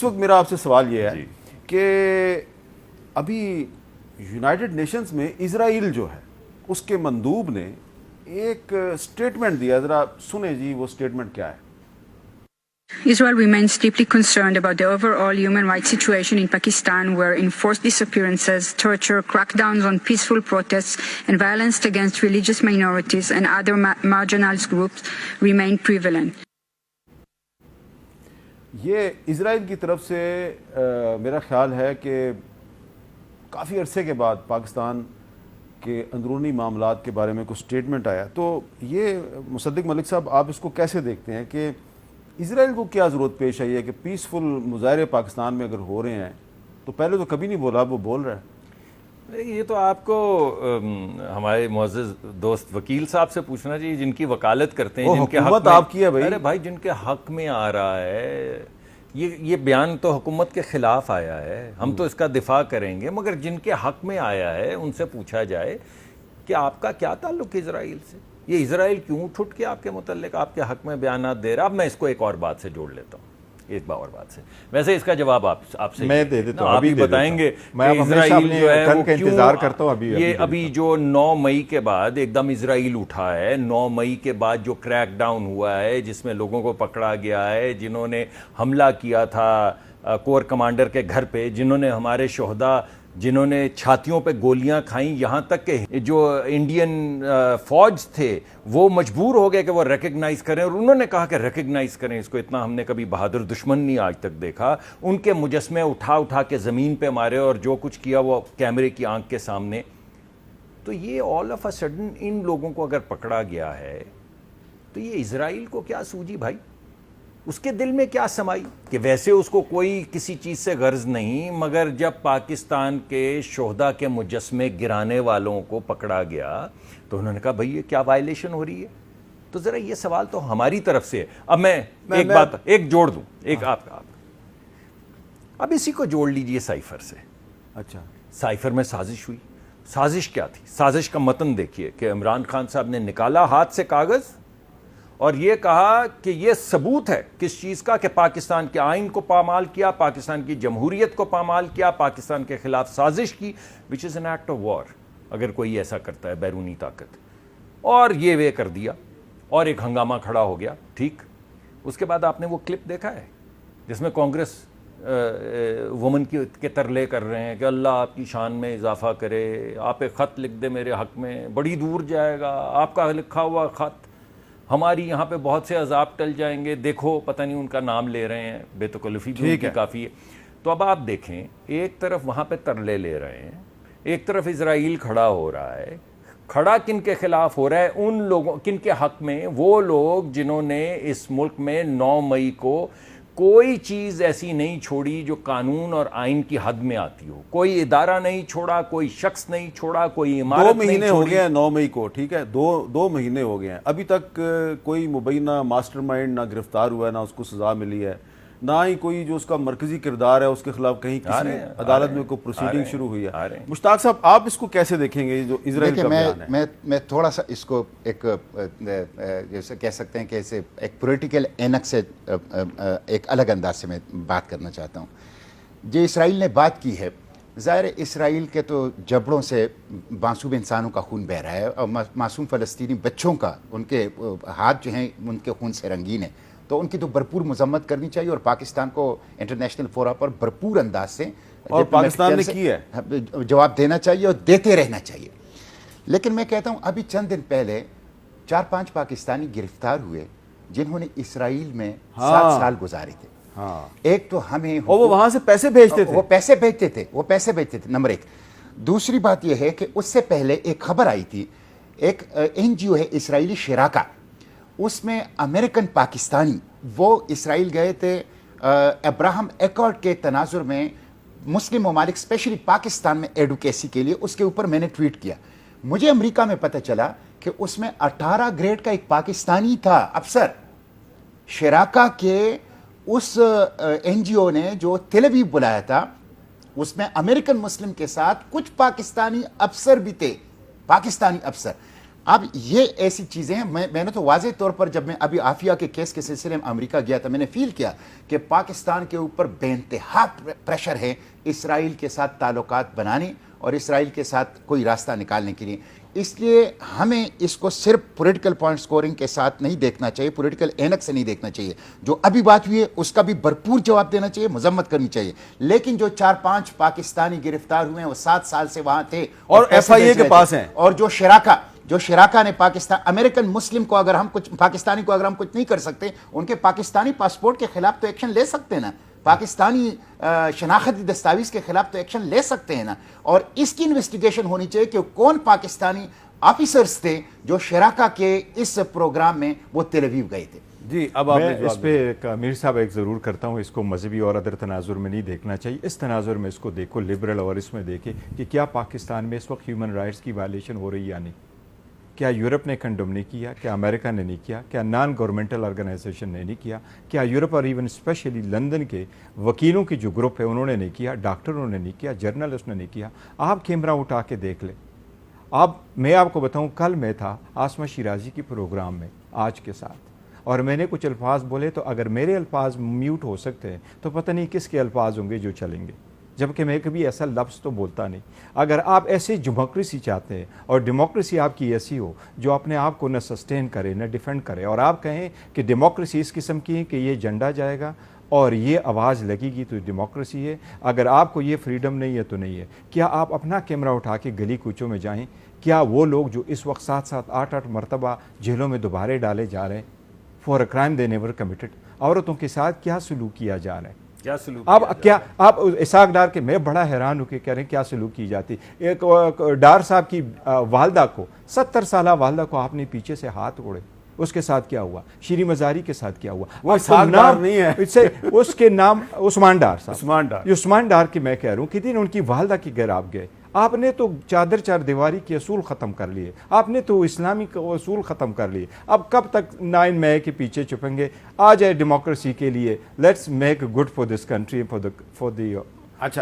اس وقت میرا آپ سے سوال یہ ہے کہ ابھی یونائٹڈ نیشنز میں اسرائیل جو ہے اس کے مندوب نے ایک سٹیٹمنٹ دیا, ذرا سنیں جی وہ سٹیٹمنٹ کیا ہے. Israel remains deeply concerned about the overall human rights situation in Pakistan, where enforced disappearances, torture, crackdowns on peaceful protests, and violence against religious minorities and other marginalized groups remain prevalent. یہ اسرائیل کی طرف سے میرا خیال ہے کہ کافی عرصے کے بعد پاکستان کے اندرونی معاملات کے بارے میں کچھ سٹیٹمنٹ آیا. تو یہ مصدق ملک صاحب, آپ اس کو کیسے دیکھتے ہیں کہ اسرائیل کو کیا ضرورت پیش آئی ہے کہ پیسفل مظاہرے پاکستان میں اگر ہو رہے ہیں تو پہلے تو کبھی نہیں بولا, وہ بول رہا ہے. یہ تو آپ کو ہمارے معزز دوست وکیل صاحب سے پوچھنا چاہیے جن کی وکالت کرتے ہیں, جن کے حق میں, آپ کی ہے بھائی. ارے بھائی جن کے حق میں آ رہا ہے یہ بیان تو حکومت کے خلاف آیا ہے, ہم تو اس کا دفاع کریں گے, مگر جن کے حق میں آیا ہے ان سے پوچھا جائے کہ آپ کا کیا تعلق ہے اسرائیل سے, یہ اسرائیل کیوں ٹھٹ کے آپ کے متعلق آپ کے حق میں بیانات دے رہا. اب میں اس کو ایک اور بات سے جوڑ لیتا ہوں, ایک اور بات سے. ویسے اس کا جواب آپ سے میں دے دیتا ہوں, آپ ہی بتائیں گے میں اسرائیل جو ہے وہ انتظار کرتا ہوں. یہ ابھی جو 9 مئی کے بعد ایک دم اسرائیل اٹھا ہے, 9 مئی کے بعد جو کریک ڈاؤن ہوا ہے جس میں لوگوں کو پکڑا گیا ہے, جنہوں نے حملہ کیا تھا کور کمانڈر کے گھر پہ, جنہوں نے ہمارے شہداء, جنہوں نے چھاتیوں پہ گولیاں کھائیں, یہاں تک کہ جو انڈین فوج تھے وہ مجبور ہو گئے کہ وہ ریکگنائز کریں, اور انہوں نے کہا کہ ریکگنائز کریں اس کو, اتنا ہم نے کبھی بہادر دشمن نہیں آج تک دیکھا. ان کے مجسمے اٹھا کے زمین پہ مارے اور جو کچھ کیا وہ کیمرے کی آنکھ کے سامنے. تو یہ آل آف اے سڈن ان لوگوں کو اگر پکڑا گیا ہے تو یہ اسرائیل کو کیا سوجی بھائی, اس کے دل میں کیا سمائی کہ ویسے اس کو کوئی کسی چیز سے غرض نہیں, مگر جب پاکستان کے شہداء کے مجسمے گرانے والوں کو پکڑا گیا تو انہوں نے کہا بھئی یہ کیا وائلیشن ہو رہی ہے. تو ذرا یہ سوال تو ہماری طرف سے. اب میں ایک بات ایک جوڑ دوں, ایک آپ اب اسی کو جوڑ لیجئے سائفر سے. اچھا, سائفر میں سازش ہوئی. سازش کیا تھی؟ سازش کا متن دیکھیے کہ عمران خان صاحب نے نکالا ہاتھ سے کاغذ اور یہ کہا کہ یہ ثبوت ہے کس چیز کا, کہ پاکستان کے آئین کو پامال کیا, پاکستان کی جمہوریت کو پامال کیا, پاکستان کے خلاف سازش کی, which is an act of war اگر کوئی ایسا کرتا ہے بیرونی طاقت. اور یہ کر دیا اور ایک ہنگامہ کھڑا ہو گیا. ٹھیک, اس کے بعد آپ نے وہ کلپ دیکھا ہے جس میں کانگریس وومن کے ترلے کر رہے ہیں کہ اللہ آپ کی شان میں اضافہ کرے, آپ ایک خط لکھ دے میرے حق میں, بڑی دور جائے گا, آپ کا لکھا ہوا خط ہماری یہاں پہ بہت سے عذاب ٹل جائیں گے, دیکھو پتہ نہیں ان کا نام لے رہے ہیں, بے تکلفی بھی کافی ہے. تو اب آپ دیکھیں ایک طرف وہاں پہ ترلے لے رہے ہیں, ایک طرف اسرائیل کھڑا ہو رہا ہے. کھڑا کن کے خلاف ہو رہا ہے؟ ان لوگوں, کن کے حق میں؟ وہ لوگ جنہوں نے اس ملک میں 9 مئی کو کوئی چیز ایسی نہیں چھوڑی جو قانون اور آئین کی حد میں آتی ہو, کوئی ادارہ نہیں چھوڑا, کوئی شخص نہیں چھوڑا, کوئی عمارت نہیں چھوڑی. 2 مہینے ہو گئے ہیں 9 مئی کو, ٹھیک ہے, 2 مہینے ہو گئے ہیں, ابھی تک کوئی مبینہ ماسٹر مائنڈ نہ گرفتار ہوا ہے, نہ اس کو سزا ملی ہے, نہ ہی کوئی جو اس کا مرکزی کردار ہے اس کے خلاف کہیں کسی عدالت میں کوئی پروسیڈنگ شروع ہوئی ہے. مشتاق صاحب آپ اس کو کیسے دیکھیں گے جو اسرائیل کا بیان ہے؟ میں تھوڑا سا اس کو ایک جیسے کہہ سکتے ہیں کہ اسے ایک پولیٹیکل اینک سے ایک الگ انداز سے میں بات کرنا چاہتا ہوں. جو اسرائیل نے بات کی ہے, ظاہر اسرائیل کے تو جبڑوں سے معصوم انسانوں کا خون بہہ رہا ہے, اور معصوم فلسطینی بچوں کا, ان کے ہاتھ جو ہیں ان کے خون سے رنگین ہیں, تو ان کی تو بھرپور مذمت کرنی چاہیے اور پاکستان کو انٹرنیشنل فورا پر بھرپور انداز سے اور پاکستان نے کی ہے جواب دینا چاہیے اور دیتے رہنا چاہیے. لیکن میں کہتا ہوں ابھی چند دن پہلے 4-5 پاکستانی گرفتار ہوئے جنہوں نے اسرائیل میں 7 سال گزارے تھے. ایک تو ہمیں وہ وہاں سے پیسے بھیجتے تھے, وہ پیسے بھیجتے تھے, نمبر 1. دوسری بات یہ ہے کہ اس سے پہلے ایک خبر آئی تھی, ایک NGO ہے اسرائیلی شراکا, اس میں امریکن پاکستانی وہ اسرائیل گئے تھے ابراہم ایکارڈ کے تناظر میں مسلم ممالک اسپیشلی پاکستان میں ایڈوکیسی کے لیے. اس کے اوپر میں نے ٹویٹ کیا. مجھے امریکہ میں پتہ چلا کہ اس میں 18 گریڈ کا ایک پاکستانی تھا افسر. شراکا کے اس NGO نے جو تل ابیب بلایا تھا اس میں امریکن مسلم کے ساتھ کچھ پاکستانی افسر بھی تھے, پاکستانی افسر. اب یہ ایسی چیزیں ہیں. میں نے تو واضح طور پر جب میں ابھی عافیہ کے کیس کے سلسلے میں امریکہ گیا تھا میں نے فیل کیا کہ پاکستان کے اوپر بے انتہا پریشر ہے اسرائیل کے ساتھ تعلقات بنانے اور اسرائیل کے ساتھ کوئی راستہ نکالنے کے لیے. اس لیے ہمیں اس کو صرف پولیٹیکل پوائنٹ سکورنگ کے ساتھ نہیں دیکھنا چاہیے, پولیٹیکل اینک سے نہیں دیکھنا چاہیے. جو ابھی بات ہوئی ہے اس کا بھی بھرپور جواب دینا چاہیے, مذمت کرنی چاہیے. لیکن جو 4-5 پاکستانی گرفتار ہوئے ہیں وہ 7 سال سے وہاں تھے اور FIA کے پاس ہیں, اور جو شراکا نے پاکستان امریکن مسلم کو اگر ہم کچھ پاکستانی کو اگر ہم کچھ نہیں کر سکتے, ان کے پاکستانی پاسپورٹ کے خلاف تو ایکشن لے سکتے ہیں نا, پاکستانی شناختی دستاویز کے خلاف تو ایکشن لے سکتے ہیں نا. اور اس کی انویسٹیگیشن ہونی چاہیے کہ کون پاکستانی آفیسرز تھے جو شراکا کے اس پروگرام میں وہ تل اویو گئے تھے. جی اب آپ میں اس پہ ایک میر صاحب ایک ضرور کرتا ہوں, اس کو مذہبی اور ادر تناظر میں نہیں دیکھنا چاہیے. اس تناظر میں اس کو دیکھو لبرل, اور اس میں دیکھیں کہ کیا پاکستان میں اس وقت ہیومن رائٹس کی وائلیشن ہو رہی یا نہیں. کیا یورپ نے کنڈم نہیں کیا, کیا امریکہ نے نہیں کیا, کیا نان گورنمنٹل آرگنائزیشن نے نہیں کیا, کیا یورپ اور ایون اسپیشلی لندن کے وکیلوں کی جو گروپ ہے انہوں نے نہیں کیا, ڈاکٹروں نے نہیں کیا, جرنلسٹ نے نہیں کیا. آپ کیمرہ اٹھا کے دیکھ لیں. میں آپ کو بتاؤں, کل میں تھا آسمہ شیرازی کی پروگرام میں آج کے ساتھ, اور میں نے کچھ الفاظ بولے تو اگر میرے الفاظ میوٹ ہو سکتے ہیں تو پتہ نہیں کس کے الفاظ ہوں گے جو چلیں گے, جبکہ میں کبھی ایسا لفظ تو بولتا نہیں. اگر آپ ایسی ڈیموکریسی چاہتے ہیں اور ڈیموکریسی آپ کی ایسی ہو جو اپنے آپ کو نہ سسٹین کرے نہ ڈیفینڈ کرے, اور آپ کہیں کہ ڈیموکریسی اس قسم کی ہے کہ یہ جھنڈا جائے گا اور یہ آواز لگے گی تو ڈیموکریسی ہے, اگر آپ کو یہ فریڈم نہیں ہے تو نہیں ہے. کیا آپ اپنا کیمرہ اٹھا کے گلی کوچوں میں جائیں, کیا وہ لوگ جو اس وقت 7-7 8-8 مرتبہ جیلوں میں دوبارے ڈالے جا رہے ہیں for a crime they never committed, عورتوں کے ساتھ کیا سلوک کیا جا رہا ہے, کیا سلوک اب کیا آپ اسحاق ڈار کے, میں بڑا حیران ہوں کہ کہہ رہے ہیں کیا سلوک کی جاتی. ایک ڈار صاحب کی والدہ کو 70 سالہ والدہ کو آپ نے پیچھے سے ہاتھ اوڑے, اس کے ساتھ کیا ہوا, شیریں مزاری کے ساتھ کیا ہوا, وہ اسحاق ڈار نہیں ہے, اس کے نام عثمان ڈار صاحب, عثمان ڈار. عثمان ڈار کی میں کہہ رہا ہوں کہ دن ان کی والدہ کے گھر آپ گئے, آپ نے تو چار دیواری کے اصول ختم کر لیے, آپ نے تو اسلامی اصول ختم کر لیے. اب کب تک 9 مئی کے پیچھے چھپیں گے؟ آ جائے ڈیموکریسی کے لیے, let's make good for this country, for the اچھا